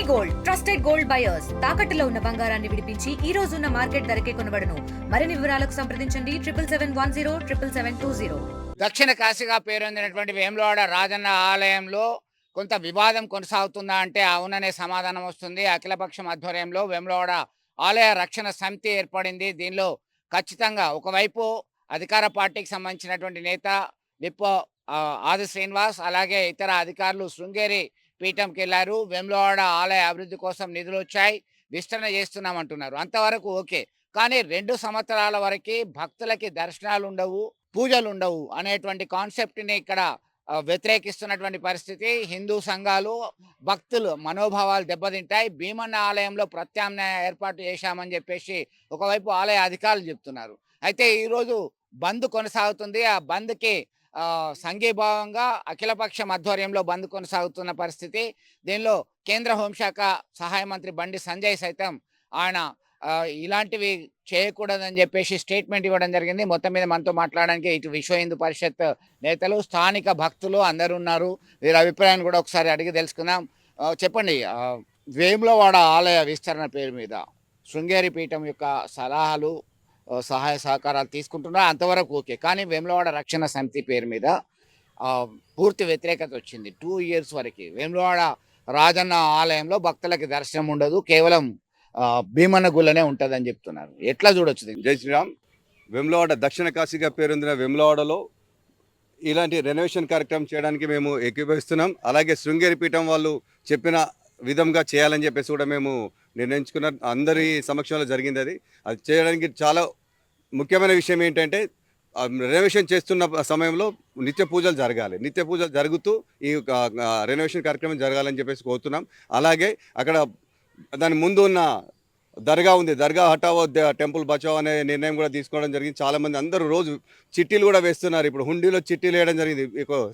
Gold trusted gold buyers తాకట్టులో ఉన్న బంగారాన్ని విడిపించి ఈ రోజు ఉన్న మార్కెట్ ధరకే కొనబడును. మరిన్ని వివరాలకు సంప్రదించండి 7710777720. దక్షిణ కాశీగా పేరొందినటువంటి వేములవాడ రాజన్న ఆలయంలో కొంత వివాదం కొనసాగుతుందా అంటే అవుననే సమాధానం వస్తుంది. అఖిలపక్షం ఆధ్వర్యంలో వేములవాడ ఆలయ రక్షణ సమితి ఏర్పడింది. దీనిలో ఖచ్చితంగా ఒకవైపు అధికార పార్టీకి సంబంధించినటువంటి నేత విప్ ఆది శ్రీనివాస్, అలాగే ఇతర అధికారులు శృంగేరి పీఠంకి వెళ్ళారు. వేములవాడ ఆలయ అభివృద్ధి కోసం నిధులు వచ్చాయి, విస్తరణ చేస్తున్నామంటున్నారు. అంతవరకు ఓకే. కానీ 2 సంవత్సరాల వరకు భక్తులకి దర్శనాలు ఉండవు, పూజలు ఉండవు అనేటువంటి కాన్సెప్ట్ని ఇక్కడ వ్యతిరేకిస్తున్నటువంటి పరిస్థితి. హిందూ సంఘాలు, భక్తులు మనోభావాలు దెబ్బతింటాయి. భీమన్న ఆలయంలో ప్రత్యామ్నాయ ఏర్పాటు చేశామని చెప్పేసి ఒకవైపు ఆలయ అధికారులు చెప్తున్నారు. అయితే ఈరోజు బంద్ కొనసాగుతుంది. ఆ బంద్కి సంఘీభావంగా అఖిలపక్షం ఆధ్వర్యంలో బంద్ కొనసాగుతున్న పరిస్థితి. దీనిలో కేంద్ర హోంశాఖ సహాయ మంత్రి బండి సంజయ్ సైతం ఆయన ఇలాంటివి చేయకూడదని చెప్పేసి స్టేట్మెంట్ ఇవ్వడం జరిగింది. మొత్తం మీద మనతో మాట్లాడడానికి ఇటు విశ్వ హిందూ పరిషత్ నేతలు, స్థానిక భక్తులు అందరూ ఉన్నారు. వీరి అభిప్రాయాన్ని కూడా ఒకసారి అడిగి తెలుసుకుందాం. చెప్పండి, వేములవాడ ఆలయ విస్తరణ పేరు మీద శృంగేరి పీఠం యొక్క సలహాలు, సహాయ సహకారాలు తీసుకుంటున్నారు, అంతవరకు ఓకే. కానీ వేములవాడ రక్షణ సమితి పేరు మీద పూర్తి వ్యతిరేకత వచ్చింది. 2 years వరకు వేములవాడ రాజన్న ఆలయంలో భక్తులకి దర్శనం ఉండదు, కేవలం భీమన్న గుళ్ళనే ఉంటుందని చెప్తున్నారు. ఎట్లా చూడొచ్చు? జై శ్రీరామ్. వేములవాడ దక్షిణ కాశీగా పేరొందిన వేములవాడలో ఇలాంటి రెనోవేషన్ కార్యక్రమం చేయడానికి మేము ఏకీభవిస్తున్నాం. అలాగే శృంగేరి పీఠం వాళ్ళు చెప్పిన విధంగా చేయాలని చెప్పేసి కూడా మేము నిర్ణయించుకున్నాం. అందరి సమక్షంలో జరిగింది. అది చేయడానికి చాలా ముఖ్యమైన విషయం ఏంటంటే రెనోవేషన్ చేస్తున్న సమయంలో నిత్య పూజలు జరగాలి. నిత్య పూజలు జరుగుతూ ఈ రెనోవేషన్ కార్యక్రమం జరగాలని చెప్పేసి కోరుతున్నాం. అలాగే అక్కడ దాని ముందు ఉన్న దర్గా ఉంది, దర్గా హటావో టెంపుల్ బచావో అనే నిర్ణయం కూడా తీసుకోవడం జరిగింది. చాలామంది అందరూ రోజు చిట్టీలు కూడా వేస్తున్నారు. ఇప్పుడు హుండీలో చిట్టీలు వేయడం జరిగింది.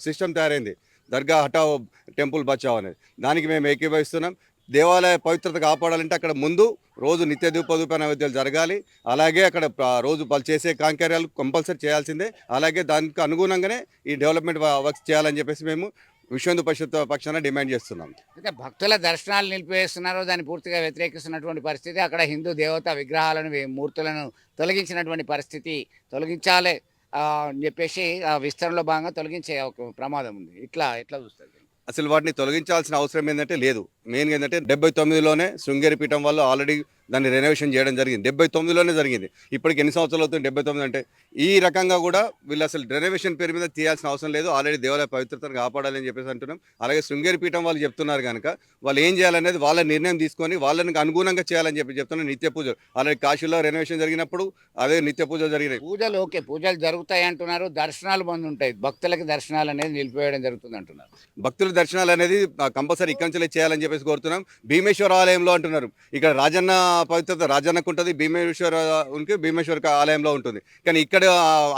సిస్టమ్ తయారైంది, దర్గా హటావో టెంపుల్ బచావో అనేది. దానికి మేము ఏకీభవిస్తున్నాం. దేవాలయ పవిత్రత కాపాడాలంటే అక్కడ ముందు రోజు నిత్య ధూప నైవేద్యాలు జరగాలి. అలాగే అక్కడ రోజు వాళ్ళు చేసే కార్యక్రమాలు కంపల్సరీ చేయాల్సిందే. అలాగే దానికి అనుగుణంగానే ఈ డెవలప్మెంట్ వర్క్స్ చేయాలని చెప్పేసి మేము విశ్వ హిందూ పరిషత్ పక్షాన డిమాండ్ చేస్తున్నాం. అయితే భక్తుల దర్శనాలు నిలిపివేస్తున్నారు, దాన్ని పూర్తిగా వ్యతిరేకిస్తున్నటువంటి పరిస్థితి. అక్కడ హిందూ దేవతా విగ్రహాలను, మూర్తులను తొలగించినటువంటి పరిస్థితి. తొలగించాలి అని చెప్పేసి విస్తరణలో భాగంగా తొలగించే ఒక ప్రమాదం ఉంది. ఎట్లా చూస్తారు? అసలు వాటిని తొలగించాల్సిన అవసరం ఏంటంటే లేదు. మెయిన్గా ఏంటంటే 79లోనే శృంగేరి పీఠం వాళ్ళు ఆల్రెడీ దాన్ని రెనోవేషన్ చేయడం జరిగింది. 79లోనే జరిగింది. ఇప్పటికి ఎన్ని సంవత్సరాలు అవుతుంది? 79 అంటే ఈ రకంగా కూడా వీళ్ళు అసలు రెనోవేషన్ పేరు మీద తీయాల్సిన అవసరం లేదు. ఆల్రెడీ దేవాలయ పవిత్రతను కాపాడాలని చెప్పేసి అంటున్నాం. అలాగే శృంగేరి పీఠం వాళ్ళు చెప్తున్నారు కనుక వాళ్ళు ఏం చేయాలనేది వాళ్ళ నిర్ణయం తీసుకొని వాళ్ళని అనుగుణంగా చేయాలని చెప్తున్నారు. నిత్య పూజలు ఆల్రెడీ కాశీలో రెనోవేషన్ జరిగినప్పుడు అదే నిత్య పూజలు జరిగినాయి. పూజలు ఓకే, పూజలు జరుగుతాయి అంటున్నారు, దర్శనాలు బంద్ ఉంటాయి, భక్తులకి దర్శనాలు అనేది నిలిపివేయడం జరుగుతుంది అంటున్నారు. భక్తుల దర్శనాలు అనేది కంపల్సరీ ఇక్కడి నుంచి చేయాలని చెప్పేసి కోరుతున్నాం. భీమేశ్వర ఆలయంలో అంటున్నారు. ఇక్కడ రాజన్న పవిత్రత రాజన్నకు ఉంటుంది, భీమేశ్వర ఆలయంలో ఉంటుంది. కానీ ఇక్కడ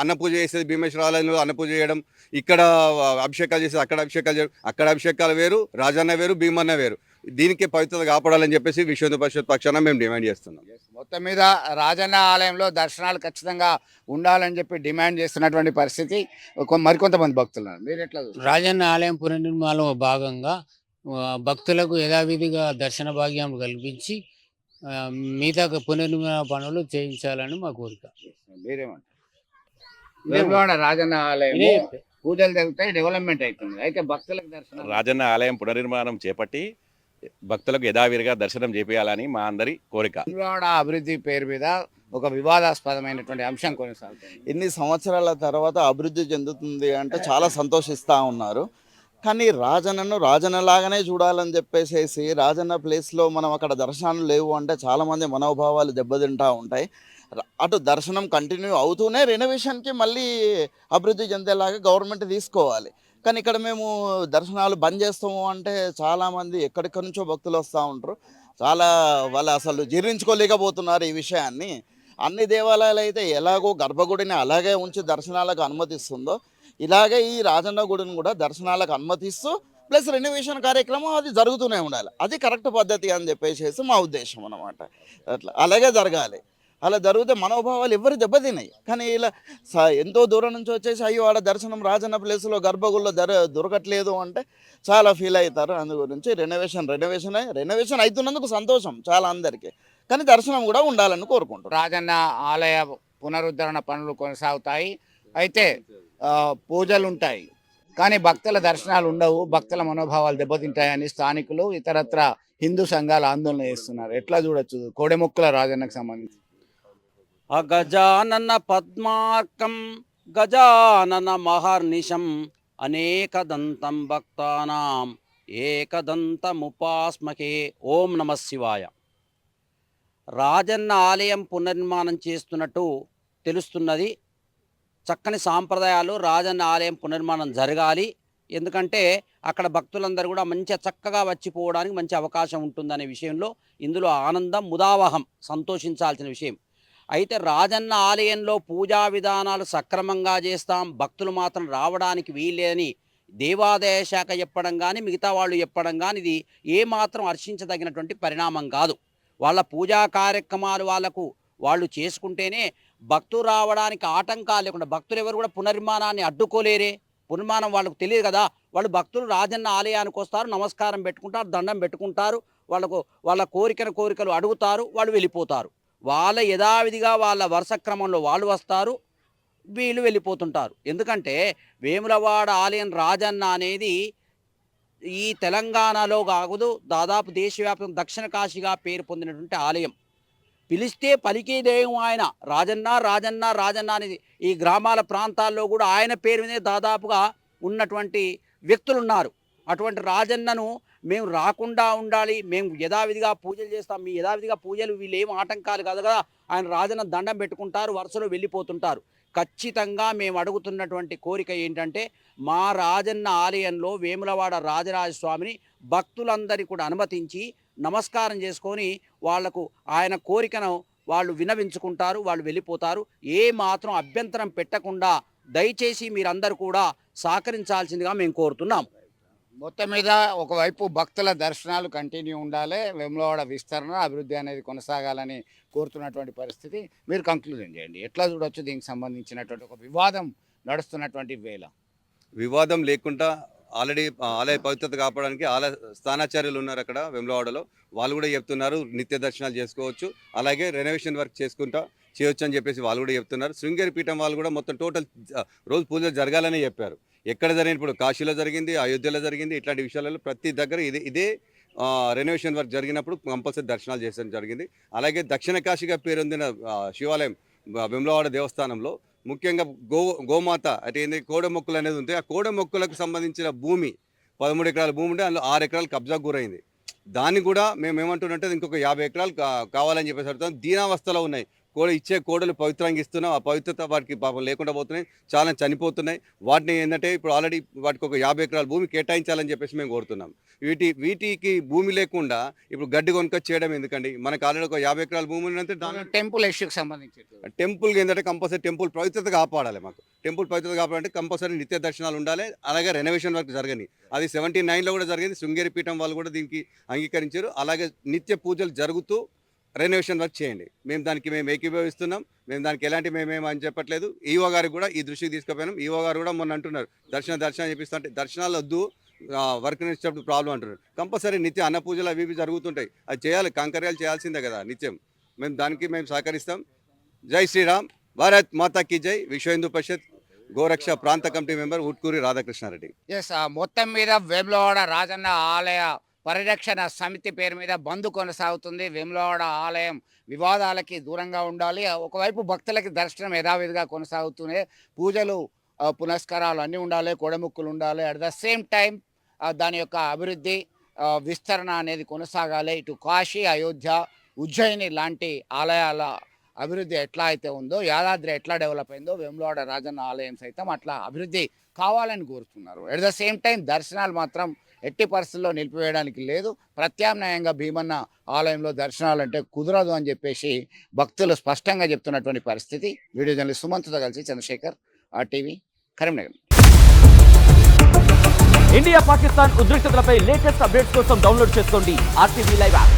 అన్న పూజ చేసేది భీమేశ్వర ఆలయంలో అన్న పూజ చేయడం, ఇక్కడ అభిషేకాలు చేసేది అక్కడ అభిషేకాలు చేయడం, అక్కడ అభిషేకాలు వేరు, రాజన్న వేరు, భీమన్న వేరు. దీనికి పవిత్రత కాపాడాలని చెప్పేసి విశ్వ హిందూ పరిషత్ పక్షాన మేము డిమాండ్ చేస్తున్నాం. మొత్తం మీద రాజన్న ఆలయంలో దర్శనాలు ఖచ్చితంగా ఉండాలని చెప్పి డిమాండ్ చేస్తున్నటువంటి పరిస్థితి. మరికొంతమంది భక్తులు మీరు ఎట్లా? రాజన్న ఆలయం పునర్నిర్మాణంలో భాగంగా భక్తులకు యథావిధిగా దర్శన భాగ్యం కల్పించి మిగతా పునర్నిర్మాణ పనులు చేయించాలని మా కోరిక. మీరేమంటారు? రాజన్న ఆలయం పూజలు జరుగుతాయి, డెవలప్మెంట్ అవుతుంది, అయితే భక్తులకు దర్శనం. రాజన్న ఆలయం పునర్నిర్మాణం చేపట్టి భక్తులకు యథావిధిగా దర్శనం చేయాలని మా అందరి కోరిక. వేములవాడ అభివృద్ధి పేరు మీద ఒక వివాదాస్పదమైనటువంటి అంశం కొనసాగుతుంది. ఇన్ని సంవత్సరాల తర్వాత అభివృద్ధి చెందుతుంది అంటే చాలా సంతోషిస్తూ ఉన్నారు. కానీ రాజన్నను రాజన్నలాగానే చూడాలని చెప్పేసి రాజన్న ప్లేస్లో మనం అక్కడ దర్శనాలు లేవు అంటే చాలామంది మనోభావాలు దెబ్బతింటూ ఉంటాయి. అటు దర్శనం కంటిన్యూ అవుతూనే రెనోవేషన్కి మళ్ళీ అభివృద్ధి చెందేలాగా గవర్నమెంట్ తీసుకోవాలి. కానీ ఇక్కడ మేము దర్శనాలు బంద్ చేస్తాము అంటే చాలామంది ఎక్కడెక్కడి నుంచో భక్తులు వస్తూ ఉంటారు. వాళ్ళు అసలు జీర్ణించుకోలేకపోతున్నారు ఈ విషయాన్ని. అన్ని దేవాలయాలు అయితే ఎలాగో గర్భగుడిని అలాగే ఉంచి దర్శనాలకు అనుమతిస్తుందో ఇలాగే ఈ రాజన్న గుడిని కూడా దర్శనాలకు అనుమతిస్తూ ప్లస్ రెనోవేషన్ కార్యక్రమం అది జరుగుతూనే ఉండాలి. అది కరెక్ట్ పద్ధతి అని చెప్పేసి మా ఉద్దేశం అన్నమాట. అట్లా అలాగే జరగాలి. అలా జరిగితే మనోభావాలు ఎవరు దెబ్బతిన్నాయి. కానీ ఇలా ఎంతో దూరం నుంచి వచ్చేసి అయ్యో ఆడ దర్శనం రాజన్న ప్లేస్లో గర్భగుడిలో దొరకట్లేదు అంటే చాలా ఫీల్ అవుతారు. అందు గురించి రెనోవేషన్ అవుతున్నందుకు సంతోషం చాలా అందరికీ, కానీ దర్శనం కూడా ఉండాలని కోరుకుంటున్నాం. రాజన్న ఆలయ పునరుద్ధరణ పనులు కొనసాగుతాయి. అయితే పూజలు ఉంటాయి కానీ భక్తుల దర్శనాలు ఉండవు, భక్తుల మనోభావాలు దెబ్బతింటాయని స్థానికులు ఇతరత్ర హిందూ సంఘాలు ఆందోళన చేస్తున్నారు. ఎట్లా చూడొచ్చు కోడెముక్కల రాజన్నకు సంబంధించి? అగజానన పద్మార్కం గజానన మహర్నిశం అనేకదంతం భక్తానాం ఏకదంతముపాస్మకే. ఓం నమ శివాయ. రాజన్న ఆలయం పునర్నిర్మాణం చేస్తున్నట్టు తెలుస్తున్నది. చక్కని సాంప్రదాయాలు, రాజన్న ఆలయం పునర్నిర్మాణం జరగాలి. ఎందుకంటే అక్కడ భక్తులందరూ కూడా మంచిగా చక్కగా వచ్చిపోవడానికి మంచి అవకాశం ఉంటుందనే విషయంలో ఇందులో ఆనందం ముదావహం, సంతోషించాల్సిన విషయం. అయితే రాజన్న ఆలయంలో పూజా విధానాలు సక్రమంగా చేస్తాం, భక్తులు మాత్రం రావడానికి వీలేదని దేవాదాయ శాఖ చెప్పడం కానీ మిగతా వాళ్ళు చెప్పడం కానీ ఇది ఏమాత్రం హర్షించదగినటువంటి పరిణామం కాదు. వాళ్ళ పూజా కార్యక్రమాలు వాళ్ళు చేసుకుంటేనే భక్తులు రావడానికి ఆటంకాలు లేకుండా, భక్తులు ఎవరు కూడా పునర్నిర్మాణాన్ని అడ్డుకోలేరే. పునర్నిర్మాణం వాళ్ళకు తెలియదు కదా. వాళ్ళు భక్తులు రాజన్న ఆలయానికి వస్తారు, నమస్కారం పెట్టుకుంటారు, దండం పెట్టుకుంటారు, వాళ్ళ కోరికలు అడుగుతారు, వాళ్ళు వెళ్ళిపోతారు. వాళ్ళ యథావిధిగా వాళ్ళ వరుస క్రమంలో వాళ్ళు వస్తారు, వీళ్ళు వెళ్ళిపోతుంటారు. ఎందుకంటే వేములవాడ ఆలయం రాజన్న అనేది ఈ తెలంగాణలో కాదు, దాదాపు దేశవ్యాప్తం దక్షిణ కాశీగా పేరు పొందినటువంటి ఆలయం. పిలిస్తే పలికే దైవం ఆయన. రాజన్న అనేది ఈ గ్రామాల ప్రాంతాల్లో కూడా ఆయన పేరు మీదే దాదాపుగా ఉన్నటువంటి వ్యక్తులు ఉన్నారు. అటువంటి రాజన్నను మేము రాకుండా ఉండాలి, మేము యథావిధిగా పూజలు చేస్తాం, మీ యథావిధిగా పూజలు వీళ్ళు ఏం ఆటంకాలు కాదు కదా. ఆయన రాజన్న దండం పెట్టుకుంటారు, వరుసలో వెళ్ళిపోతుంటారు. ఖచ్చితంగా మేము అడుగుతున్నటువంటి కోరిక ఏంటంటే మా రాజన్న ఆలయంలో వేములవాడ రాజరాజస్వామిని భక్తులందరికీ కూడా అనుమతించి నమస్కారం చేసుకొని వాళ్లకు ఆయన కోరికను వాళ్ళు వినవించుకుంటారు, వాళ్ళు వెళ్ళిపోతారు. ఏ మాత్రం అభ్యంతరం పెట్టకుండా దయచేసి మీరందరూ కూడా సహకరించాల్సిందిగా మేము కోరుతున్నాం. మొత్తం మీద ఒకవైపు భక్తుల దర్శనాలు కంటిన్యూ ఉండాలి, వేములవాడ విస్తరణ అభివృద్ధి అనేది కొనసాగాలని కోరుతున్నటువంటి పరిస్థితి. మీరు కంక్లూజన్ చేయండి, ఎట్లా చూడొచ్చు దీనికి సంబంధించినటువంటి ఒక వివాదం నడుస్తున్నటువంటి వేళ? వివాదం లేకుండా ఆల్రెడీ ఆలయ పవిత్రత కాపాడడానికి ఆలయ స్థానాచార్యులు ఉన్నారు అక్కడ వేములవాడలో, వాళ్ళు కూడా చెప్తున్నారు నిత్య దర్శనాలు చేసుకోవచ్చు, అలాగే రెనోవేషన్ వర్క్ చేయొచ్చు అని చెప్పేసి వాళ్ళు కూడా చెప్తున్నారు. శృంగేరి పీఠం వాళ్ళు కూడా మొత్తం టోటల్ రోజు పూజలు జరగాలని చెప్పారు. ఎక్కడ జరిగింది, ఇప్పుడు కాశీలో జరిగింది, అయోధ్యలో జరిగింది, ఇట్లాంటి విషయాలలో ప్రతి దగ్గర ఇదే రెనోవేషన్ వర్క్ జరిగినప్పుడు కంపల్సరీ దర్శనాలు చేసడం జరిగింది. అలాగే దక్షిణ కాశీగా పేరొందిన శివాలయం వేములవాడ దేవస్థానంలో ముఖ్యంగా గోమాత అంటే ఏంటి కోడెమొక్కులు అనేది ఉంది. ఆ కోడెమొక్కులకు సంబంధించిన భూమి 13 ఎకరాల భూమి ఉంటే అందులో 6 ఎకరాలు కబ్జాకు గురైంది. దాన్ని కూడా మేము ఏమంటున్నట్టు ఇంకొక 50 ఎకరాలు కావాలని చెప్పేసి అడుగుతాం. దీనావస్థలో ఉన్నాయి. ఇచ్చే కోడలు పవిత్రంగా ఇస్తున్నాం, ఆ పవిత్రత వాటికి పాపం లేకుండా పోతున్నాయి, చాలా చనిపోతున్నాయి. వాటిని ఏంటంటే ఇప్పుడు ఆల్రెడీ వాటికి ఒక 50 ఎకరాల భూమి కేటాయించాలని చెప్పేసి మేము కోరుతున్నాం. వీటికి భూమి లేకుండా ఇప్పుడు గడ్డి కొనుక్కొచ్చి చేయడం ఎందుకండి? మనకు ఆల్రెడీ ఒక 50 ఎకరాల భూమి ఉందంటే దాని టెంపుల్ ఇష్యూకి సంబంధించి టెంపుల్ ఏంటంటే కంపల్సరీ టెంపుల్ పవిత్రత కాపాడాలి. మాకు టెంపుల్ పవిత్రత కాపాడంటే కంపల్సరీ నిత్య దర్శనాలు ఉండాలి, అలాగే రెనోవేషన్ వర్క్ జరగని. అది 79లో కూడా జరిగింది. శృంగేరి పీఠం వాళ్ళు కూడా దీనికి అంగీకరించారు. అలాగే నిత్య పూజలు జరుగుతూ రెనోవేషన్ వర్క్ చేయండి. మేము ఏకీభవిస్తున్నాం. మేము దానికి ఎలాంటి మేమేమని చెప్పట్లేదు. ఈవో గారికి కూడా ఈ దృష్టికి తీసుకుపోయినాం. ఈవో గారు కూడా మొన్న అంటున్నారు దర్శనం చెప్పిస్తుంటే దర్శనాలు వద్దు, వర్క్ ఇచ్చేటప్పుడు ప్రాబ్లం అంటున్నారు. కంపల్సరీ నిత్య అన్న పూజలు అవి జరుగుతుంటాయి, అది చేయాలి, కాంకర్యాలు చేయాల్సిందే కదా నిత్యం. మేము సహకరిస్తాం. జై శ్రీరామ్, భారత్ మాతా కీ జై. విశ్వ హిందూ పరిషత్ గోరక్ష ప్రాంత కమిటీ మెంబర్ ఉట్కూరి రాధాకృష్ణారెడ్డి. మొత్తం మీద వేములవాడ రాజన్న ఆలయ పరిరక్షణ సమితి పేరు మీద బంద్ కొనసాగుతుంది. వేములవాడ ఆలయం వివాదాలకి దూరంగా ఉండాలి, ఒకవైపు భక్తులకి దర్శనం యథావిధిగా కొనసాగుతూనే పూజలు పునస్కారాలు అన్నీ ఉండాలి, కోడముక్కులు ఉండాలి. అట్ ద సేమ్ టైం దాని యొక్క అభివృద్ధి విస్తరణ అనేది కొనసాగాలి. ఇటు కాశీ, అయోధ్య, ఉజ్జయిని లాంటి ఆలయాల అభివృద్ధి ఎట్లా అయితే ఉందో, యాదాద్రి ఎట్లా డెవలప్ అయిందో వేములవాడ రాజన్న ఆలయం సైతం అట్లా అభివృద్ధి కావాలని కోరుతున్నారు. అట్ ద సేమ్ టైం దర్శనాలు మాత్రం ఎట్టి పరిస్థితుల్లో నిలిపివేయడానికి లేదు. ప్రత్యామ్నాయంగా భీమన్న ఆలయంలో దర్శనాలు అంటే కుదరదు అని చెప్పేసి భక్తులు స్పష్టంగా చెప్తున్నటువంటి పరిస్థితి. వీడియో జర్నలిస్ట్ సుమంత్తో కలిసి చంద్రశేఖర్, RTV, కరీంనగర్. ఇండియా పాకిస్తాన్ ఉద్రిక్తతలపై లేటెస్ట్ అప్డేట్స్ కోసం డౌన్లోడ్ చేసుకోండి RTV లైవ్ యాప్.